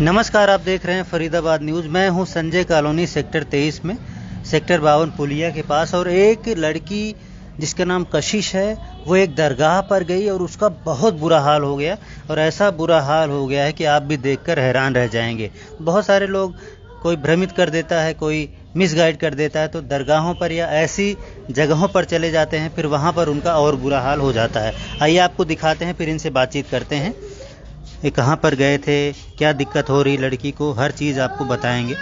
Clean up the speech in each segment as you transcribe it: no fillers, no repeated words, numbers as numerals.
नमस्कार, आप देख रहे हैं फरीदाबाद न्यूज़। मैं हूं संजय कॉलोनी सेक्टर 23 में, सेक्टर 52 पुलिया के पास। और एक लड़की जिसका नाम कशिश है, वो एक दरगाह पर गई और उसका बहुत बुरा हाल हो गया। और ऐसा बुरा हाल हो गया है कि आप भी देखकर हैरान रह जाएंगे। बहुत सारे लोग, कोई भ्रमित कर देता है, कोई मिसगाइड कर देता है, तो दरगाहों पर या ऐसी जगहों पर चले जाते हैं, फिर वहाँ पर उनका और बुरा हाल हो जाता है। आइए आपको दिखाते हैं, फिर इनसे बातचीत करते हैं। ये कहाँ पर गए थे, क्या दिक्कत हो रही लड़की को, हर चीज़ आपको बताएंगे।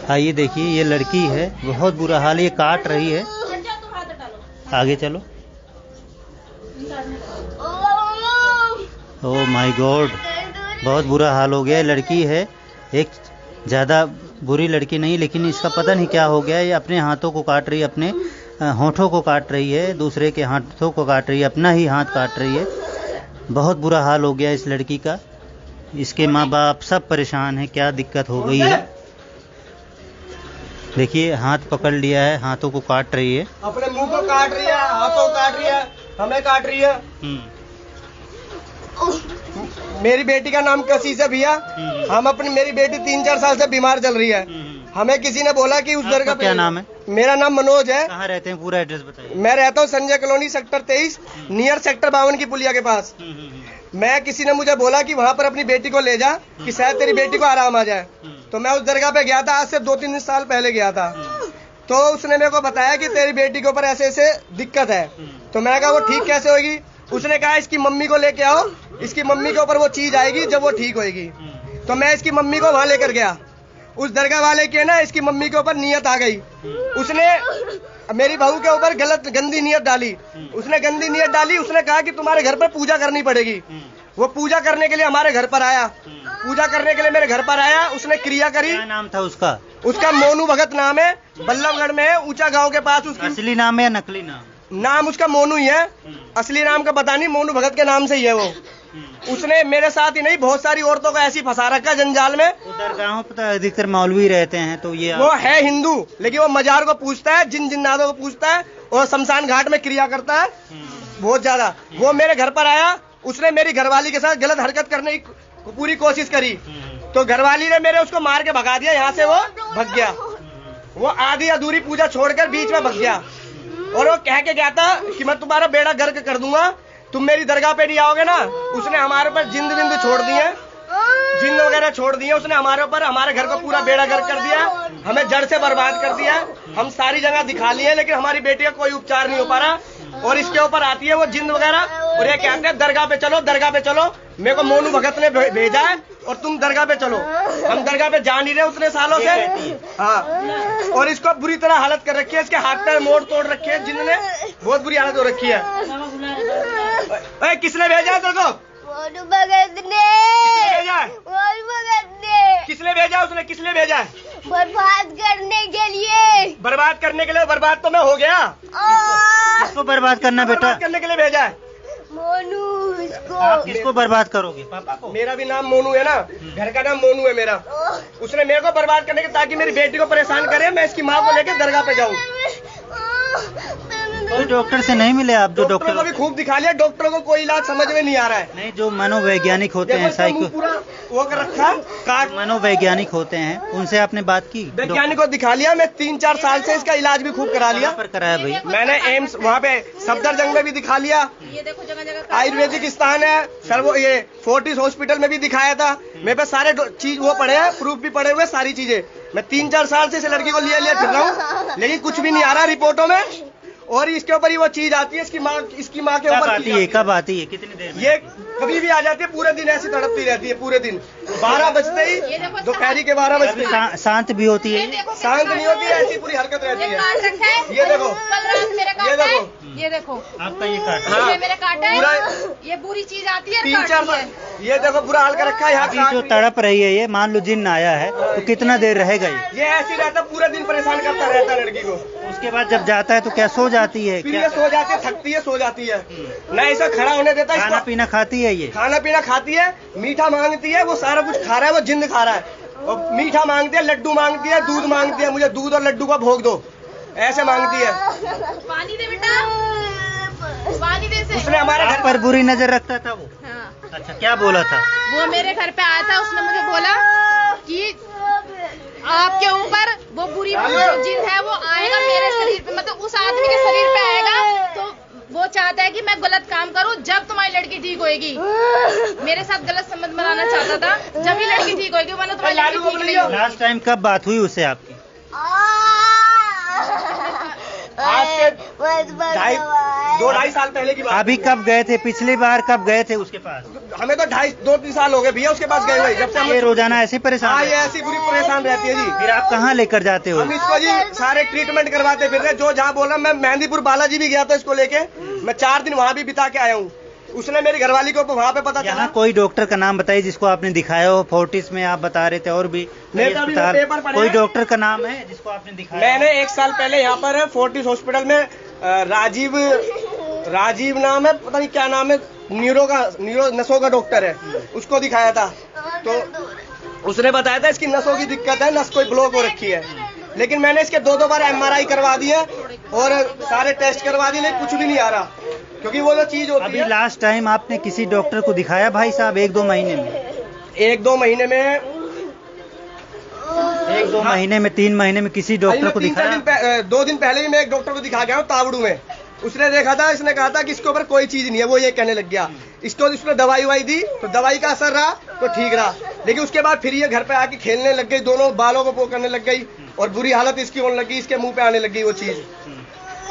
आइए देखिए, ये लड़की है, बहुत बुरा हाल, ये काट रही है। आगे चलो। ओह माय गॉड, बहुत बुरा हाल हो गया। लड़की है, एक ज़्यादा बुरी लड़की नहीं, लेकिन इसका पता नहीं क्या हो गया। ये अपने हाथों को काट रही है, अपने होठों को काट रही है, दूसरे के हाथों को काट रही है, अपना ही हाथ काट रही है। बहुत बुरा हाल हो गया इस लड़की का। इसके माँ बाप सब परेशान हैं, क्या दिक्कत हो गई है। देखिए, हाथ पकड़ लिया है, हाथों को काट रही है, अपने मुंह को काट रही है, हाथों को काट रही है, हमें काट रही है। मेरी बेटी का नाम कशिश है भैया। मेरी बेटी 3-4 साल से बीमार चल रही है। हमें किसी ने बोला कि उस जगह पे। क्या नाम है? मेरा नाम मनोज है। कहाँ रहते हैं, पूरा एड्रेस बताइए। मैं रहता हूँ Sanjay colony sector 23, near sector 52 की पुलिया के पास। मैं, किसी ने मुझे बोला कि वहाँ पर अपनी बेटी को ले जा, कि शायद तेरी बेटी को आराम आ जाए। तो मैं उस जगह पे गया था, आज से 2-3 साल पहले गया था। तो उसने मेरे को बताया कि तेरी बेटी के ऊपर ऐसे ऐसे दिक्कत है। तो मैंने कहा वो ठीक कैसे होगी? उसने कहा इसकी मम्मी को लेके आओ, इसकी मम्मी के ऊपर वो चीज आएगी जब वो ठीक होगी। तो मैं इसकी मम्मी को वहाँ लेकर गया। उस दरगाह वाले के ना इसकी मम्मी के ऊपर नियत आ गई। उसने मेरी बहू के ऊपर गंदी नियत डाली। उसने गंदी नियत डाली। उसने कहा कि तुम्हारे घर पर पूजा करनी पड़ेगी। वो पूजा करने के लिए हमारे घर पर आया। पूजा करने के लिए मेरे घर पर आया। उसने क्रिया करी। क्या नाम था उसका? उसका मोनू भगत नाम है, बल्लभगढ़ में है, ऊंचा गाँव के पास। उसका असली नाम है या नकली नाम? नाम उसका मोनू ही है, असली नाम का पता नहीं, मोनू भगत के नाम से ही है वो। उसने मेरे साथ ही नहीं, बहुत सारी औरतों को ऐसी फंसा रखा जंजाल में। दरगाहों पर तो अधिकतर मौलवी रहते हैं, तो ये वो है हिंदू, लेकिन वो मजार को पूछता है, जिन्नादों को पूछता है, और शमशान घाट में क्रिया करता है बहुत ज्यादा। वो मेरे घर पर आया। उसने मेरी घरवाली के साथ गलत हरकत करने की पूरी कोशिश करी। तो घरवाली ने मेरे उसको मार के भगा दिया। यहाँ से वो भग गया। वो आधी अधूरी पूजा छोड़कर बीच में भग गया। और वो कह के गया था कि मैं तुम्हारा बेड़ा गर्क कर दूंगा, तुम मेरी दरगाह पे नहीं आओगे ना। उसने हमारे ऊपर जिंद विंद छोड़ दी है, जिंद वगैरह छोड़ दी है। उसने हमारे ऊपर, हमारे घर को पूरा बेड़ा गर्क कर दिया, हमें जड़ से बर्बाद कर दिया। हम सारी जगह दिखा लिए, लेकिन हमारी बेटी का कोई उपचार नहीं हो पा रहा। और इसके ऊपर आती है वो जिंद वगैरह, और ये कहते हैं दरगाह पे चलो, दरगाह पे चलो। मेरे को मोनू भगत ने भेजा है और तुम दरगाह पे चलो। हम दरगाह पे जा नहीं रहे उतने सालों से। हाँ, और इसको बुरी तरह हालत कर रखी है। इसके हाथ पैर मोड़ तोड़ रखे हैं, जिन्होंने बहुत बुरी हालत हो रखी है। किसने भेजा है तेरे को? मोनू भगत ने। भेजा है? मोनू भगत ने। किसने भेजा? उसने किसने भेजा है? बर्बाद करने के लिए। बर्बाद करने के लिए? बर्बाद तो मैं हो गया। किसको बर्बाद करना बेटा? बर्बाद करने के लिए भेजा है मोनू। इसको आप किसको बर्बाद करोगे? पापा को? मेरा भी नाम मोनू है ना, घर का नाम मोनू है मेरा। उसने मेरे को बर्बाद करने के, ताकि मेरी बेटी को परेशान करे, मैं इसकी माँ को लेकर दरगाह पे जाऊँ। कोई डॉक्टर से नहीं मिले आप? जो डॉक्टर को भी खूब दिखा लिया, डॉक्टरों को कोई इलाज समझ में नहीं आ रहा है। नहीं, जो मनोवैज्ञानिक होते हैं, पूरा वो कर रखा काट, मनोवैज्ञानिक होते हैं, उनसे आपने बात की? वैज्ञानिक को दिखा लिया। मैं 3-4 साल से इसका इलाज भी खूब करा लिया। पर कराया भैया? मैंने एम्स, वहाँ पे सफदरजंग में भी दिखा लिया। ये देखो जगह जगह आयुर्वेदिक स्थान है सर, वो ये फोर्टिस हॉस्पिटल में भी दिखाया था। मेरे पे सारे चीज वो पड़े हैं, प्रूफ भी पड़े हुए, सारी चीजें। मैं 3-4 साल से इस लड़की को लिए फिर रहा हूँ, लेकिन कुछ भी नहीं आ रहा रिपोर्टों में। और इसके ऊपर ही वो चीज आती है, इसकी माँ के ऊपर आती है। कब आती है? कितनी देर में? ये कभी भी आ जाती है, पूरे दिन ऐसी तड़पती रहती है, पूरे दिन 12 बजते ही, दोपहर के 12 बजते ही। शांत भी होती है? शांत नहीं होती है, ऐसी पूरी हरकत रहती है। ये देखो, ये देखो, ये देखो आपका ये काट। ये मेरे काटा है। पूरा ये बुरी चीज आती है। 3-4 साल। ये देखो पूरा हाल कर रखा है। अभी यहाँ जो तड़प रही है, ये मान लो जिन्न आया है, तो कितना देर रहेगा ये? ऐसी रहता, पूरे दिन परेशान करता रहता है लड़की को। उसके बाद जब जाता है तो क्या सो जाती है? फिर ये सो जाती है, थकती है, सो जाती है, ना इसे खड़ा होने देता। खाना पीना खाती है? ये खाना पीना खाती है, मीठा मांगती है, वो सारा कुछ खा रहा है, वो जिंद खा रहा है। और मीठा मांगती है, लड्डू मांगती है, दूध मांगती है, मुझे दूध और लड्डू का भोग दो, ऐसे मांगती है। पानी दे बेटा, पानी दे। उसने हमारे घर पर बुरी नजर रखता था वो। हाँ। अच्छा, क्या बोला था? वो मेरे घर पे आया था, उसने मुझे बोला कि आपके ऊपर वो बुरी जो जिन है वो आएगा मेरे शरीर पे, मतलब उस आदमी के शरीर पे आएगा। तो वो चाहता है कि मैं गलत काम करूं, जब तुम्हारी लड़की ठीक होएगी। मेरे साथ गलत संबंध बनाना चाहता था, जब ही लड़की ठीक होएगी वरना तुम्हारी लड़की ठीक नहीं होगी। लास्ट टाइम कब बात हुई उससे आपकी? आज के 2-2.5 साल पहले की बात। अभी कब गए थे? पिछली बार कब गए थे उसके पास? हमें तो 2-3 साल हो गए भैया उसके पास गए हुए, जब से हम ये रोजाना ऐसे परेशान हाँ, ये रहते हैं? ऐसी बुरी परेशान रहती है जी। फिर आप कहाँ लेकर जाते हो? हम इसको जी सारे ट्रीटमेंट करवाते फिर रहे, जो जहाँ बोला। मैं मेहंदीपुर बालाजी भी गया था इसको लेके, मैं 4 दिन वहाँ भी बिता के आया हूँ। उसने मेरी घरवाली को वहाँ पे पता चला। यहाँ कोई डॉक्टर का नाम बताइए जिसको आपने दिखाया हो। फोर्टिस में आप बता रहे थे, और भी नहीं तो अभी वो पेपर पढ़े कोई हैं। डॉक्टर का नाम है जिसको आपने दिखाया? मैंने 1 साल पहले यहाँ पर फोर्टिस हॉस्पिटल में राजीव नाम है, पता नहीं क्या नाम है, न्यूरो नसों का डॉक्टर है, उसको दिखाया था। तो उसने बताया था इसकी नसों की दिक्कत है, नस कोई ब्लॉक हो रखी है। लेकिन मैंने इसके 2 बार MRI करवा दिए और सारे टेस्ट करवा दिए, लेकिन कुछ भी नहीं आ रहा, क्योंकि वो जो चीज होती अभी है। लास्ट टाइम आपने किसी डॉक्टर को दिखाया भाई साहब 1-2 महीने में? 1-2 महीने में 1-2 महीने में 3 महीने में किसी डॉक्टर को दिखाया? 2 दिन पहले भी मैं एक डॉक्टर को दिखा गया हूँ तावड़ू में। उसने देखा था, इसने कहा था कि इसके ऊपर कोई चीज नहीं है, वो ये कहने लग गया। इसको उसने दवाई दी तो दवाई का असर रहा तो ठीक रहा, लेकिन उसके बाद फिर ये घर पे आके खेलने लग गई, दोनों बालों को पोकने लग गई और बुरी हालत इसकी होने लगी, इसके मुंह पे आने लग गई वो चीज।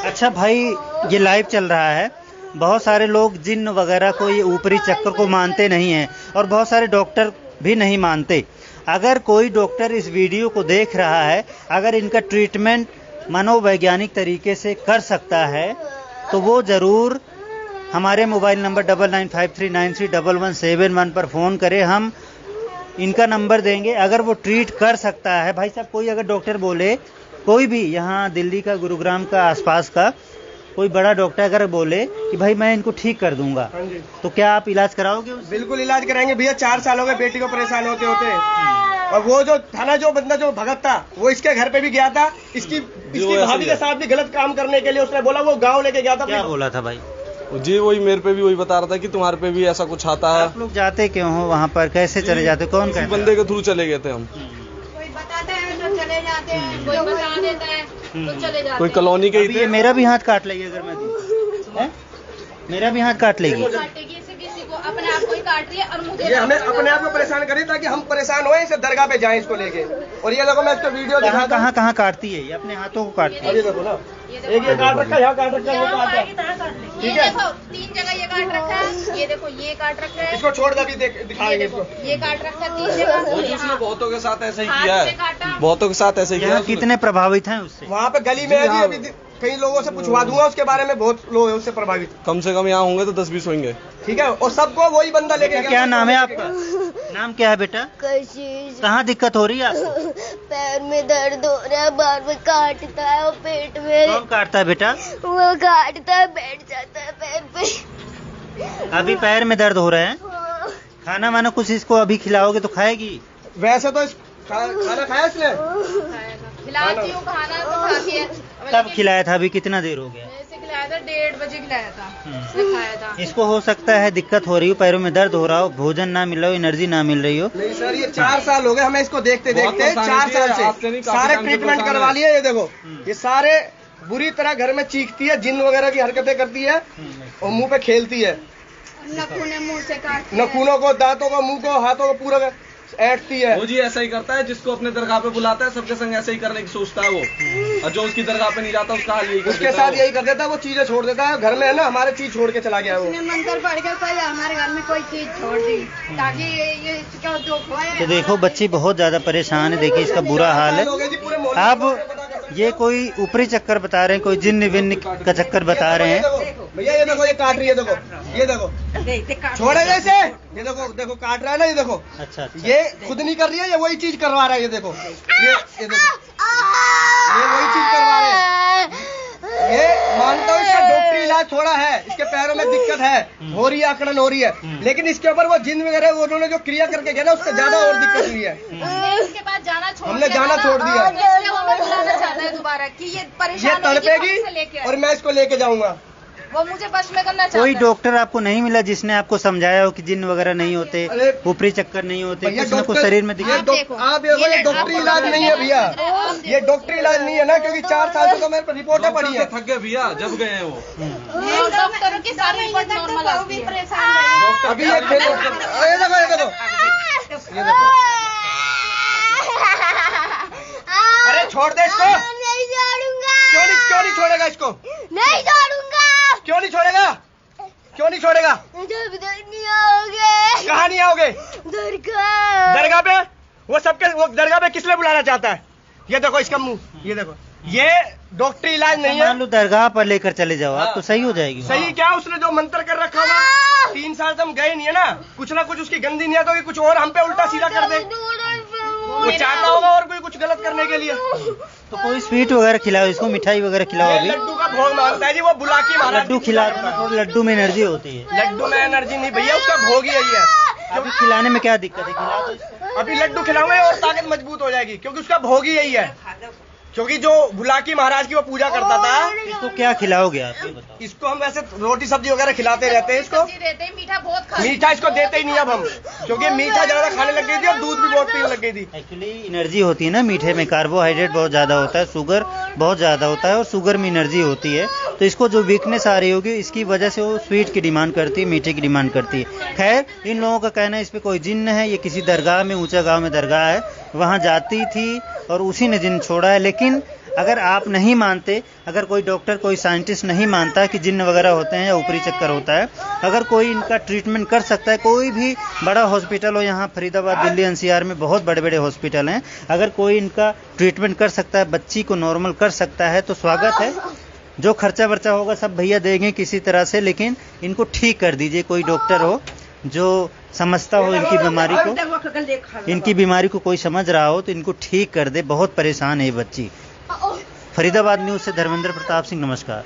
अच्छा भाई, ये लाइव चल रहा है, बहुत सारे लोग जिन वगैरह को, ये ऊपरी चक्कर को मानते नहीं हैं और बहुत सारे डॉक्टर भी नहीं मानते। अगर कोई डॉक्टर इस वीडियो को देख रहा है, अगर इनका ट्रीटमेंट मनोवैज्ञानिक तरीके से कर सकता है तो वो ज़रूर हमारे मोबाइल नंबर 9953931171 पर फ़ोन करें। हम इनका नंबर देंगे। अगर वो ट्रीट कर सकता है, भाई साहब कोई अगर डॉक्टर बोले, कोई भी यहाँ दिल्ली का, गुरुग्राम का, आसपास का कोई बड़ा डॉक्टर अगर बोले कि भाई मैं इनको ठीक कर दूंगा, तो क्या आप इलाज कराओगे उससे? बिल्कुल इलाज कराएंगे भैया। 4 साल हो गए बेटी को परेशान होते होते, और वो जो था ना, जो बंदा जो भगत था, वो इसके घर पे भी गया था, इसकी भाभी के साथ भी गलत काम करने के लिए उसने बोला, वो गाँव लेके गया था। क्या बोला था भाई? जी वही मेरे पे भी वही बता रहा था कि तुम्हारे पे भी ऐसा कुछ आता है। आप लोग जाते क्यों हो वहाँ पर? कैसे चले जाते? कौन किसी बंदे के थ्रू चले गए थे हम। कोई बताता है तो चले जाते हैं, कोई बता देता है तो चले जाते कोई हैं। कॉलोनी के ही थे। मेरा भी हाथ काट लेगी अगर मैं दूं, हैं? मेरा भी हाथ काट लेगी। काटेगी इसे, किसी को अपने आप को ही काट रही है और मुझे ये हमें अपने आप को परेशान करे ताकि हम परेशान होए, इसे दरगाह पे जाएं इसको लेके। और ये देखो मैं इसका वीडियो दिखाता हूं। कहाँ काटती है ये? अपने हाथों को काटती है। ये देखो ना, एक ये काट रखा है, यहाँ काट रखा है, ये काट रखा है। ये देखो 3 जगह ये काट रखा है, ये देखो ये काट रखा है, इसको छोड़ कर ये दिखाएंगे देखो इसको। ये काट रखा है 3 जगह। वो जी उसने बहुतों के साथ ऐसा ही हाथ किया से है, काटा। बहुतों के साथ ऐसे ही किया यहाँ है। कितने प्रभावित हैं उससे? वहाँ पे गली में है जी, अभी कई लोगों से पूछवा दूंगा उसके बारे में, बहुत लोग हैं उससे प्रभावित। कम से कम यहाँ होंगे तो 10-20 होंगे। ठीक है, और सबको वही बंदा लेके गया। क्या नाम है आपका? नाम क्या है बेटा? कशिश। कहाँ दिक्कत हो रही है आपको? पैर में दर्द हो रहा है, बार बार काटता है और पेट में कौन काटता है बेटा? वो काटता है, बैठ जाता है पैर पे। अभी पैर में दर्द हो रहा है? खाना वाना कुछ इसको अभी खिलाओगे तो खाएगी? वैसे तो खाना खाया इसने? खिलाती हूँ, खाना तो खाती है। कब खिलाया था? अभी कितना देर हो गया? ऐसे खिलाया था, 1:30 बजे खिलाया था, इसने खाया था। इसको हो सकता है दिक्कत हो रही हो, पैरों में दर्द हो रहा हो, भोजन ना मिल रहा हो, एनर्जी ना मिल रही हो। नहीं सर, ये 4 साल हो गए हमें इसको देखते बहुत देखते, परेशानी 4 थी, साल आपसे से नहीं, काफी सारे टाइम से ट्रीटमेंट परेशान करवा है। लिए। ये देखो, ये सारे बुरी तरह घर में चीखती है, जिन वगैरह की हरकतें करती है और मुंह पे खेलती है, नखूने मुंह से काटती है। नखूनों को, दांतों को, मुंह को, हाथों को पूरा ऐंठती है। वो जी ऐसा ही करता है, जिसको अपने दरगाह पे बुलाता है सबके संग ऐसे ही करने की सोचता है वो, और जो उसकी दरगाह पे नहीं जाता उसका हाल यही कर उसके देता साथ है यही कर देता है, वो चीजें छोड़ देता है। घर में है ना, हमारे चीज छोड़ के चला गया है वो। उसने मंत्र पढ़ के कोई हमारे घर में कोई चीज छोड़ दी ताकि ये इसका जो खोए। तो देखो बच्ची बहुत ज्यादा परेशान है, देखिए इसका बुरा हाल है। अब ये कोई ऊपरी चक्कर बता रहे हैं, कोई जिन्न विन्न का चक्कर बता रहे हैं। भैया ये देखो, ये काट रही है, देखो ये देखो, छोड़े जैसे, ये देखो देखो काट रहा है ना, ये देखो। अच्छा। ये खुद नहीं कर रही है, ये वही चीज करवा रहा है। ये देखो, ये देखो, ये वही चीज करवा रहे हैं। ये मानता हूँ इसका डॉक्टरी इलाज थोड़ा है, इसके पैरों में दिक्कत है, हो रही है, आकड़न हो रही है, लेकिन इसके ऊपर वो जिन वगैरह वो उन्होंने जो क्रिया करके गया ना, उससे ज्यादा और दिक्कत हुई है। इसके बाद जाना छोड़ हमने दिया जाना था। छोड़ दिया। इसलिए वो हमें बुलाना चाहता है दोबारा कि ये ये परेशान होगी, कहाँ से लेके तड़पेगी आए? और मैं इसको लेके जाऊंगा। वो मुझे बस में करना चाहता कोई है। डॉक्टर आपको नहीं मिला जिसने आपको समझाया हो कि जिन वगैरह नहीं होते, अरे, ऊपरी चक्कर नहीं होते, भैया कुछ ना कुछ डॉक्टर- शरीर में दिक्कत? आप देखो, आप देखो ये डॉक्टरी इलाज नहीं है भैया, ये डॉक्टरी इलाज नहीं है ना, क्योंकि 4 साल से तो मेरे रिपोर्टें पड़ी है। थक गए भैया जब गए हैं वो। डॉक्टरों की सारी रिपोर्ट नॉर्मल आती है। अभी ये देखो, ये देखो, ये देखो, ये देखो। अरे छोड़ दे इसको। नहीं छोड़ूंगा। क्यों नहीं छोड़ेगा इसको? नहीं छोड़ूंगा। क्यों नहीं छोड़ेगा? क्यों नहीं छोड़ेगा? जब तक नहीं आओगे। कहाँ नहीं आओगे? दरगाह पे? वो दरगाह पे किस लिए बुलाना चाहता है? ये देखो इसका मुंह, ये देखो, ये डॉक्टरी इलाज नहीं है। मान लो दरगाह पर लेकर चले जाओ आप तो सही हो जाएगी। सही क्या, उसने जो मंत्र कर रखा होगा, 3 साल से हम गए नहीं है ना, कुछ ना कुछ उसकी गंदी नियत होगी, कुछ और हम पे उल्टा सीधा कर दे। वो चाहता होगा और कोई कुछ गलत करने के लिए। तो कोई स्वीट वगैरह खिलाओ इसको, मिठाई वगैरह खिलाओ। ये अभी लड्डू का भोग मांगता है जी, वो बुलाकी महाराज। लड्डू खिला दो ना, थोड़ा लड्डू में एनर्जी होती है। लड्डू में एनर्जी नहीं भैया, उसका भोग ही यही है। अभी खिलाने में क्या दिक्कत है, खिला दो इसको। अभी लड्डू खिलाऊंगे और ताकत मजबूत हो जाएगी, क्योंकि उसका भोग ही यही है। क्योंकि जो बुलाकी महाराज की वो पूजा करता था। इसको क्या खिलाओगे आप ये बताओ। इसको हम वैसे रोटी सब्जी वगैरह खिलाते रहते हैं इसको। सब्जी देते हैं, मीठा बहुत खा मीठा इसको देते ही नहीं अब हम, क्योंकि मीठा ज्यादा खाने लग गई थी और दूध भी बहुत पीने लग गई थी। एक्चुअली एनर्जी होती है ना मीठे में, कार्बोहाइड्रेट बहुत ज़्यादा होता है, शुगर बहुत ज़्यादा होता है और शुगर में एनर्जी होती है। तो इसको जो वीकनेस आ रही होगी इसकी वजह से वो स्वीट की डिमांड करती है, मीठे की डिमांड करती है। खैर इन लोगों का कहना है इस पर कोई जिन्न है, ये किसी दरगाह में, ऊंचा गांव में दरगाह है, वहाँ जाती थी और उसी ने जिन्न छोड़ा है। लेकिन अगर आप नहीं मानते, अगर कोई डॉक्टर, कोई साइंटिस्ट नहीं मानता कि जिन्न वगैरह होते हैं या ऊपरी चक्कर होता है, अगर कोई इनका ट्रीटमेंट कर सकता है, कोई भी बड़ा हॉस्पिटल हो, यहाँ फरीदाबाद, दिल्ली, एनसीआर में बहुत बड़े बड़े हॉस्पिटल हैं, अगर कोई इनका ट्रीटमेंट कर सकता है, बच्ची को नॉर्मल कर सकता है तो स्वागत है। जो खर्चा वर्चा होगा सब भैया देंगे किसी तरह से, लेकिन इनको ठीक कर दीजिए। कोई डॉक्टर हो जो समझता हो इनकी बीमारी को, इनकी बीमारी को कोई समझ रहा हो तो इनको ठीक कर दे। बहुत परेशान है ये बच्ची। फरीदाबाद न्यूज़ से धर्मेंद्र प्रताप सिंह, नमस्कार।